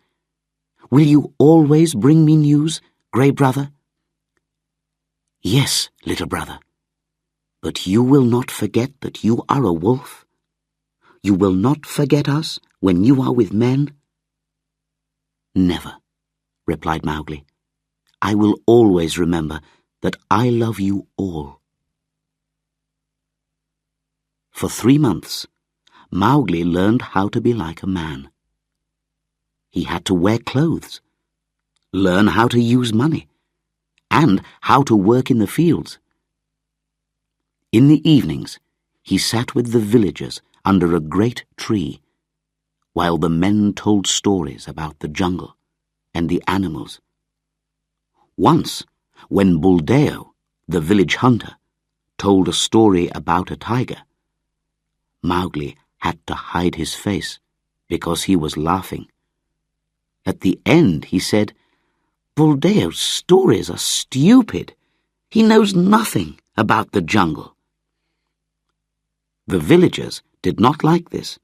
[SPEAKER 1] Will you always bring me news, Grey Brother?" "Yes, little brother. But you will not forget that you are a wolf? You will not forget us when you are with men?" "Never," replied Mowgli. "I will always remember that I love you all." For 3 months, Mowgli learned how to be like a man. He had to wear clothes, learn how to use money, and how to work in the fields. In the evenings, he sat with the villagers under a great tree, while the men told stories about the jungle and the animals. Once, when Buldeo, the village hunter, told a story about a tiger, Mowgli had to hide his face because he was laughing. At the end, he said, "Buldeo's stories are stupid. He knows nothing about the jungle." The villagers did not like this,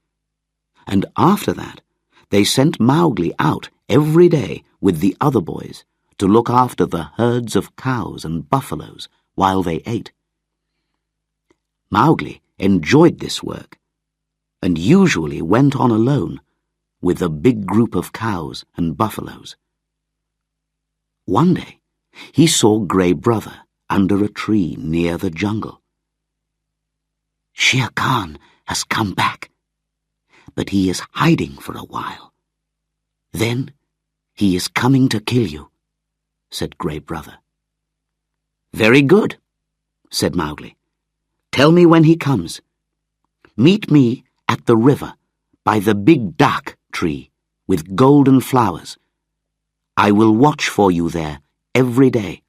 [SPEAKER 1] and after that, they sent Mowgli out every day with the other boys to look after the herds of cows and buffaloes while they ate. Mowgli enjoyed this work, and usually went on alone with a big group of cows and buffaloes. One day, he saw Grey Brother under a tree near the jungle. "Shere Khan has come back, but he is hiding for a while. Then he is coming to kill you," said Grey Brother. "Very good," said Mowgli. "Tell me when he comes. Meet me at the river by the big dak tree with golden flowers. I will watch for you there every day."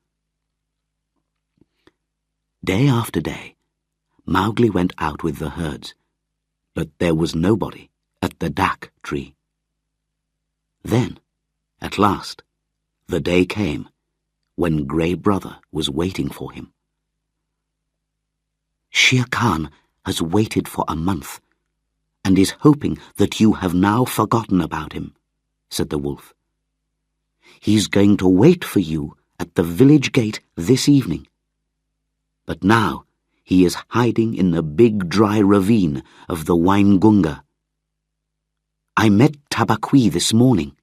[SPEAKER 1] Day after day, Mowgli went out with the herds, but there was nobody at the dak tree. Then, at last, the day came when Grey Brother was waiting for him. "Shere Khan has waited for a month, and is hoping that you have now forgotten about him," said the wolf. "He's going to wait for you at the village gate this evening. But now he is hiding in the big dry ravine of the Waingunga. I met Tabaqui this morning."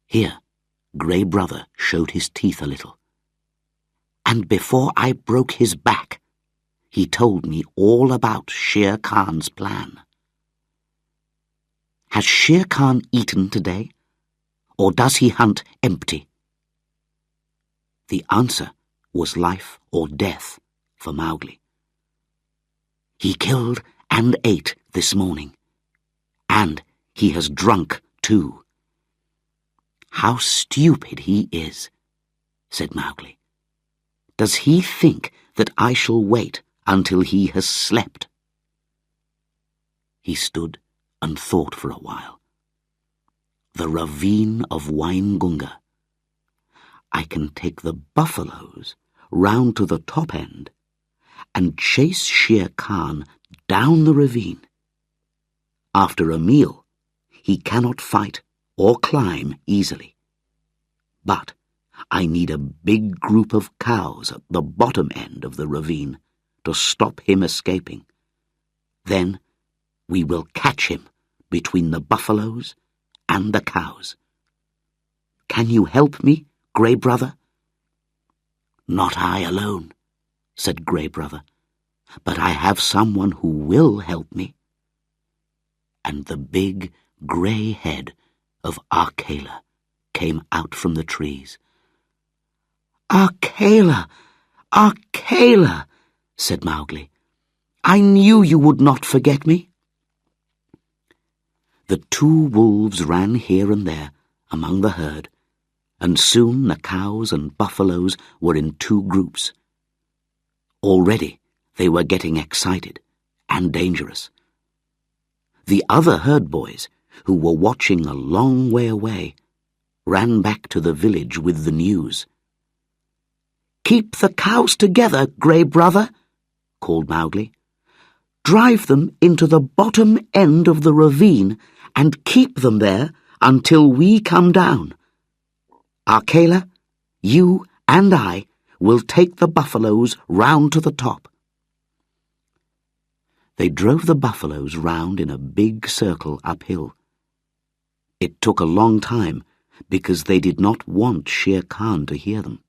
[SPEAKER 1] Here, Grey Brother showed his teeth a little. "And before I broke his back, he told me all about Shere Khan's plan." "Has Shere Khan eaten today, or does he hunt empty?" The answer was life or death for Mowgli. "He killed and ate this morning, and he has drunk too." "How stupid he is," said Mowgli. "Does he think that I shall wait until he has slept?" He stood and thought for a while. "The ravine of Waingunga. I can take the buffaloes round to the top end and chase Shere Khan down the ravine. After a meal, he cannot fight or climb easily. But I need a big group of cows at the bottom end of the ravine to stop him escaping. Then we will catch him between the buffaloes and the cows. Can you help me, Grey Brother?" "Not I alone," said Grey Brother, "but I have someone who will help me." And the big grey head of Akela came out from the trees. "Akela, Akela," said Mowgli, "I knew you would not forget me." The two wolves ran here and there among the herd, and soon the cows and buffaloes were in two groups. Already they were getting excited and dangerous. The other herd boys, who were watching a long way away, ran back to the village with the news. "Keep the cows together, Grey Brother," called Mowgli. "Drive them into the bottom end of the ravine and keep them there until we come down. Akela, you and I will take the buffaloes round to the top." They drove the buffaloes round in a big circle uphill. It took a long time because they did not want Shere Khan to hear them.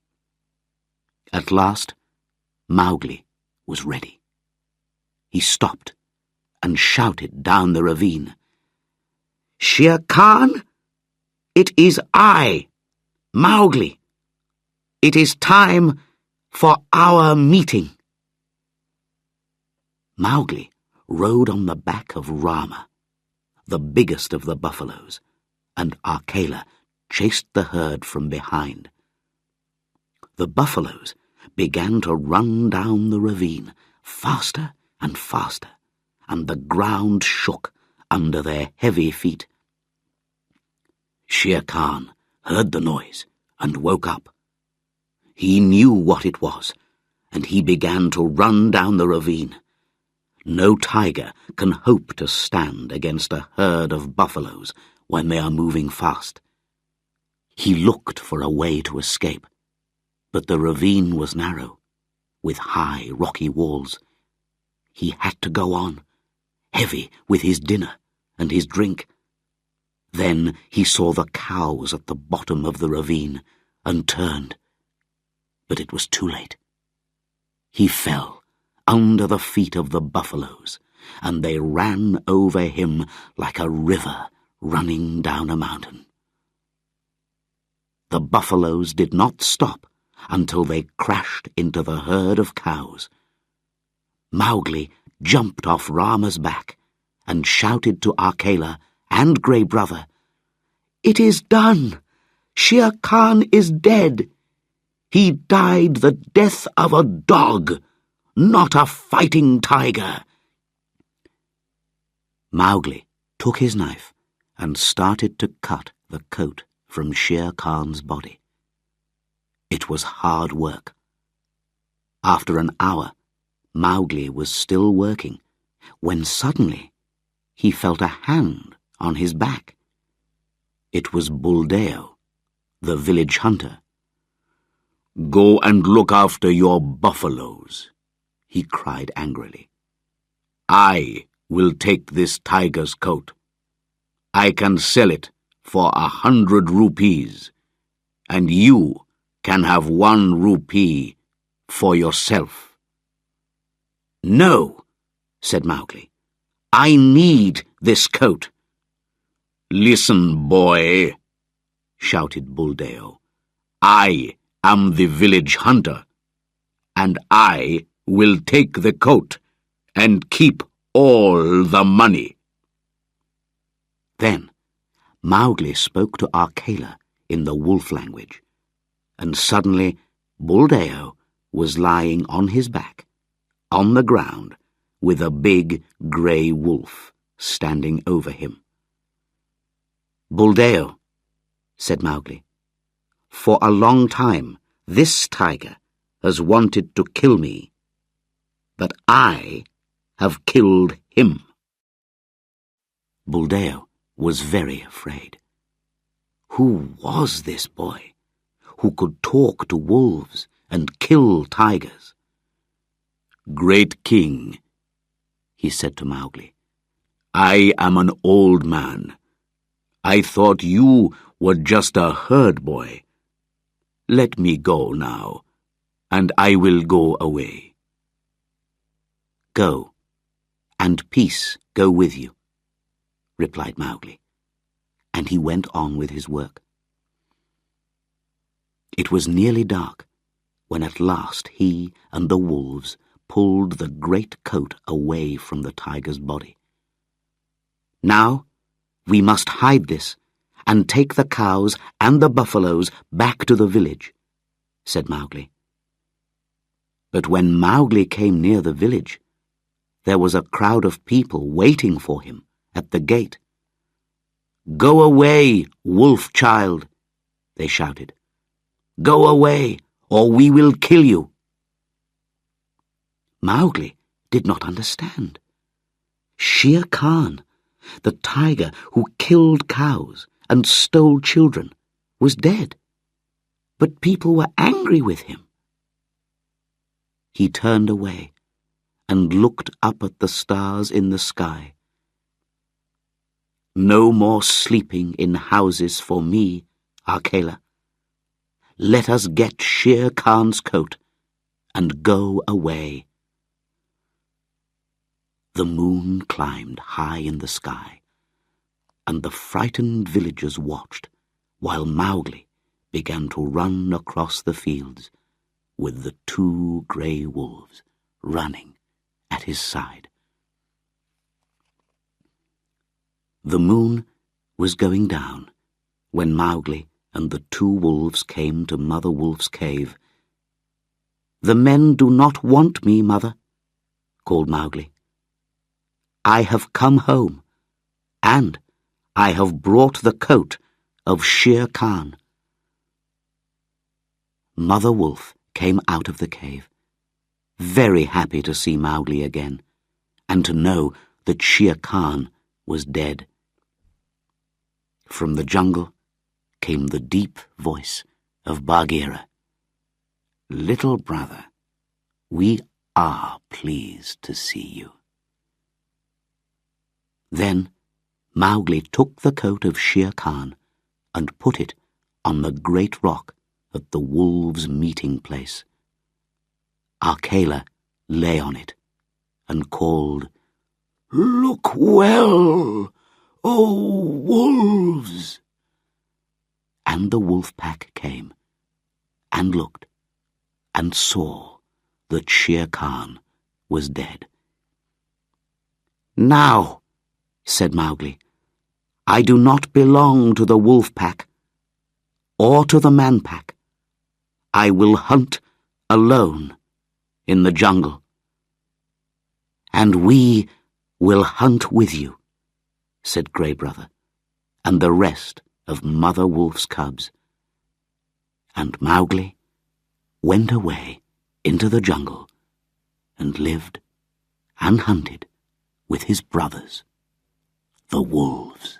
[SPEAKER 1] At last, Mowgli was ready. He stopped and shouted down the ravine, "Shere Khan, it is I, Mowgli. It is time for our meeting." Mowgli rode on the back of Rama, the biggest of the buffaloes, and Arkela chased the herd from behind. The buffaloes began to run down the ravine, faster and faster, and the ground shook under their heavy feet. Shere Khan heard the noise and woke up. He knew what it was, and he began to run down the ravine. No tiger can hope to stand against a herd of buffaloes when they are moving fast. He looked for a way to escape, but the ravine was narrow, with high rocky walls. He had to go on, heavy with his dinner and his drink. Then he saw the cows at the bottom of the ravine and turned, but it was too late. He fell under the feet of the buffaloes, and they ran over him like a river running down a mountain. The buffaloes did not stop until they crashed into the herd of cows. Mowgli jumped off Rama's back and shouted to Arkela and Grey Brother, "It is done! Shere Khan is dead! He died the death of a dog, not a fighting tiger." Mowgli took his knife and started to cut the coat from Shere Khan's body. It was hard work. After an hour, Mowgli was still working, when suddenly he felt a hand on his back. It was Buldeo, the village hunter. "Go and look after your buffaloes," he cried angrily. "I will take this tiger's coat. I can sell it for 100 rupees, and you can have 1 rupee for yourself." "No," said Mowgli. "I need this coat." "Listen, boy," shouted Buldeo. "I am the village hunter, and I will take the coat and keep all the money." Then Mowgli spoke to Arkela in the wolf language, and suddenly Buldeo was lying on his back, on the ground, with a big grey wolf standing over him. "Buldeo," said Mowgli, "for a long time this tiger has wanted to kill me, but I have killed him." Buldeo was very afraid. Who was this boy who could talk to wolves and kill tigers? "Great King," he said to Mowgli, "I am an old man. I thought you were just a herd boy. Let me go now, and I will go away." "Go, and peace go with you," replied Mowgli, and he went on with his work. It was nearly dark when at last he and the wolves pulled the great coat away from the tiger's body. "Now we must hide this and take the cows and the buffaloes back to the village," said Mowgli. But when Mowgli came near the village, there was a crowd of people waiting for him at the gate. "Go away, wolf child," they shouted. "Go away, or we will kill you." Mowgli did not understand. Shere Khan, the tiger who killed cows and stole children, was dead, but people were angry with him. He turned away and looked up at the stars in the sky. "No more sleeping in houses for me, Arkela. Let us get Shere Khan's coat and go away." The moon climbed high in the sky, and the frightened villagers watched while Mowgli began to run across the fields with the 2 grey wolves running at his side. The moon was going down when Mowgli and the 2 wolves came to Mother Wolf's cave. "The men do not want me, Mother," called Mowgli. "I have come home, and I have brought the coat of Shere Khan." Mother Wolf came out of the cave, very happy to see Mowgli again, and to know that Shere Khan was dead. From the jungle came the deep voice of Bagheera. "Little brother, we are pleased to see you." Then Mowgli took the coat of Shere Khan and put it on the great rock at the wolves' meeting place. Akela lay on it and called, "Look well, O wolves!" And the wolf pack came and looked and saw that Shere Khan was dead. "Now," said Mowgli, "I do not belong to the wolf pack or to the man pack. I will hunt alone in the jungle. And we will hunt with you," said Grey Brother, and the rest of Mother Wolf's cubs. And Mowgli went away into the jungle and lived and hunted with his brothers, the wolves.